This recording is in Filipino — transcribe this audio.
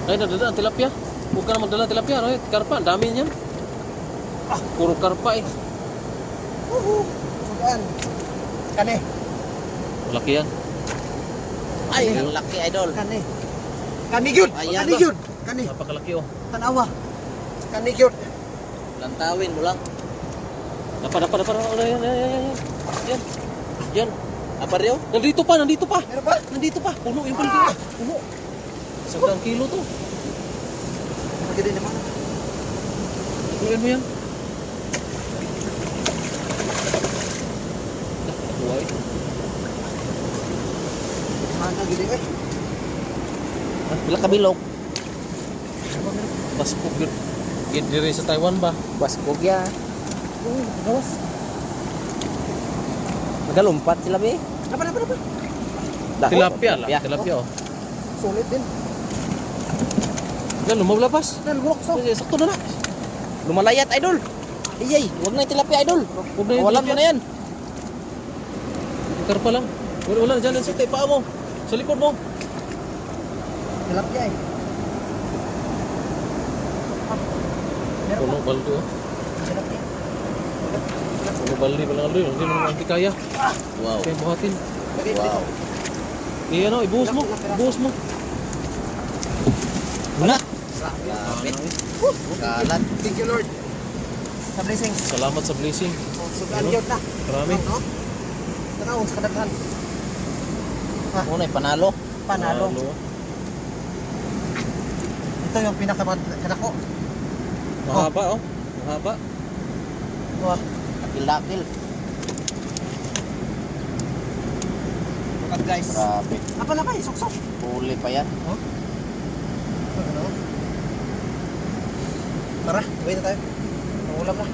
Ay, nadadaan tilapia. Huwag ka na magdala tilapia, no? Karpa, ang dami niyan. Puro karpa eh. Sugaan. Kani. Malaki yan. Ay, ang laki idol. Kani. Kani gyud. Ayan Kani ba? gyud. Kani. Napakalaki oh. Tanawa. Kani gyud. Lantawin mo lang. Dapa. Oh, yan. Yan. Yan. Apa rin? Nandito pa. Meron ba? Nandito pa. Puno yung balde. Puno. 100 kilo to. Maganda naman. Tuloyin mo yan. Buhay. Mana gid eh. Wala kabilog. Baskog yun. Diri sa Taiwan ba? Baskog ya. Gawas. Nagalumpat sila be. Apa? Tilapia lang. Tilapia oh. Sulit din. Yan, lumabas. Nalgok so. Sakto na na. Lumalayat idol. Iyay, wag na yung tilapia idol. Huwag na yung Walan mo tilapia. na yan. Karpa lang. Wala na dyan. Sa paa mo. Sa likod mo. Tilapia eh. Meron Puno pa. balde oh. Tilapia. Puno balde pa lang aldo. Hindi mo naman kaya. Wow. Kaya buhatin. Lagay Wow. dito. Iyan oh, ibuhos mo. Ibuhos mo. Wala. Grabe. Kalat. Thank you Lord. Sa blessing. Salamat sa blessing. Sugaan Ano? gyud na. Marami. No? Tanaw sa kadaghan. Muna panalo. Panalo. Ito yung pinakakanako. Mahaba oh. Mahaba. Wah. Akil-akil. Bukat guys. Grabe. Apa na kay suksok. Huli pa yan. Tara, wait na tayo. Pangulam na.